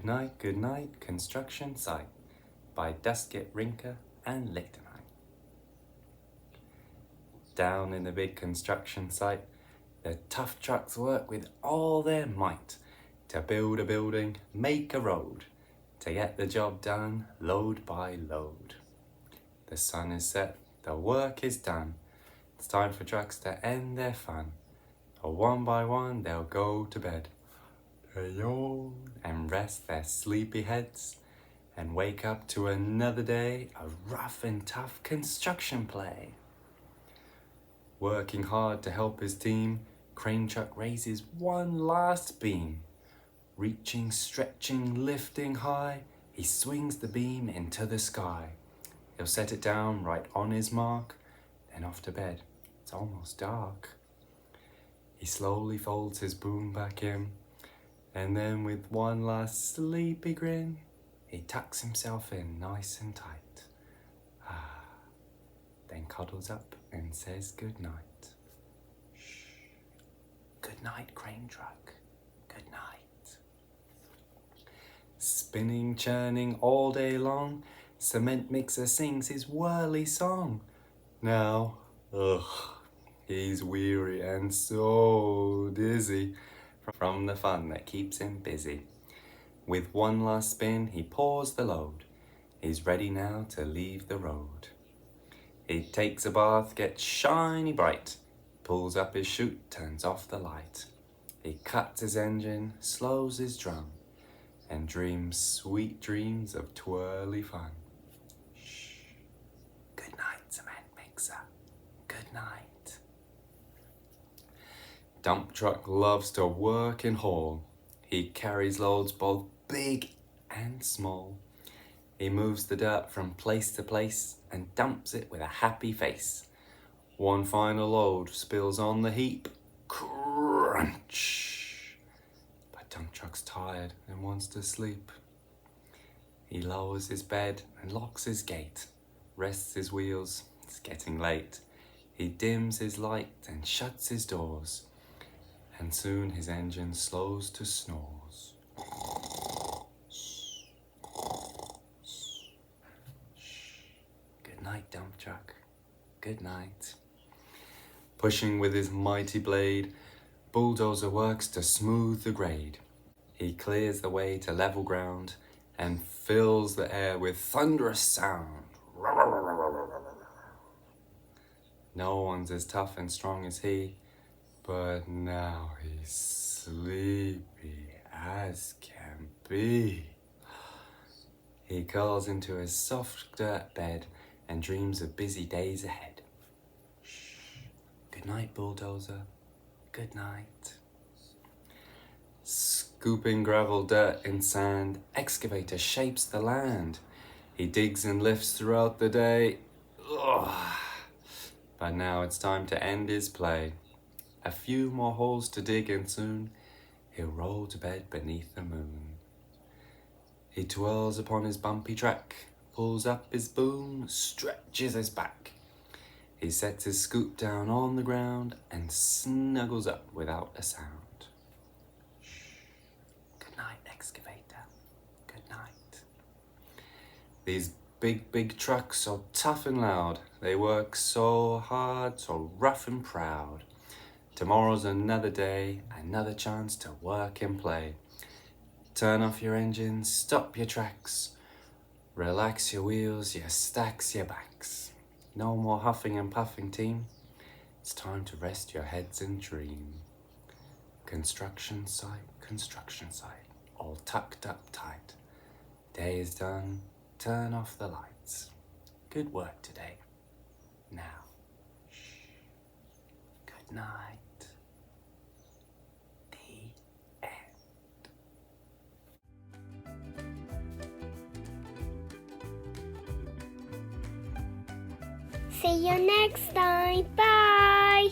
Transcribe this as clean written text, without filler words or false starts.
Goodnight, Goodnight Construction Site by Duskett, Rinker and Lichtenheim. Down in the big construction site, the tough trucks work with all their might to build a building, make a road, to get the job done load by load. The sun is set, the work is done. It's time for trucks to end their fun. One by one they'll go to bed. They yawn and rest their sleepy heads and wake up to another day of rough and tough construction play. Working hard to help his team, crane truck raises one last beam. Reaching, stretching, lifting high, he swings the beam into the sky. He'll set it down right on his mark, then off to bed. It's almost dark. He slowly folds his boom back in, and then with one last sleepy grin, he tucks himself in nice and tight. Then cuddles up and says goodnight. Shh. Good night, crane truck. Good night. Spinning, churning all day long, cement mixer sings his whirly song. Now, he's weary and so dizzy from the fun that keeps him busy. With one last spin, he pours the load. He's ready now to leave the road. He takes a bath, gets shiny bright, pulls up his chute, turns off the light. He cuts his engine, slows his drum, and dreams sweet dreams of twirly fun. Shh. Good night, cement mixer. Good night. Dump truck loves to work and haul. He carries loads both big and small. He moves the dirt from place to place and dumps it with a happy face. One final load spills on the heap. Crunch! But dump truck's tired and wants to sleep. He lowers his bed and locks his gate, rests his wheels, it's getting late. He dims his light and shuts his doors, and soon his engine slows to snores. Good night, dump truck. Good night. Pushing with his mighty blade, bulldozer works to smooth the grade. He clears the way to level ground and fills the air with thunderous sound. No one's as tough and strong as he, but now he's sleepy as can be. He curls into his soft dirt bed and dreams of busy days ahead. Shh. Good night, bulldozer. Good night. Scooping gravel, dirt and sand, excavator shapes the land. He digs and lifts throughout the day. But now it's time to end his play. A few more holes to dig and soon he'll roll to bed beneath the moon. He twirls upon his bumpy track, pulls up his boom, stretches his back. He sets his scoop down on the ground and snuggles up without a sound. Shh. Good night, excavator. Good night. These big trucks, so tough and loud. They work so hard, so rough and proud. Tomorrow's another day, another chance to work and play. Turn off your engine, stop your tracks. Relax your wheels, your stacks, your backs. No more huffing and puffing, team. It's time to rest your heads and dream. Construction site, all tucked up tight. Day is done, turn off the lights. Good work today. Now, shh. Good night. The end. See you next time. Bye.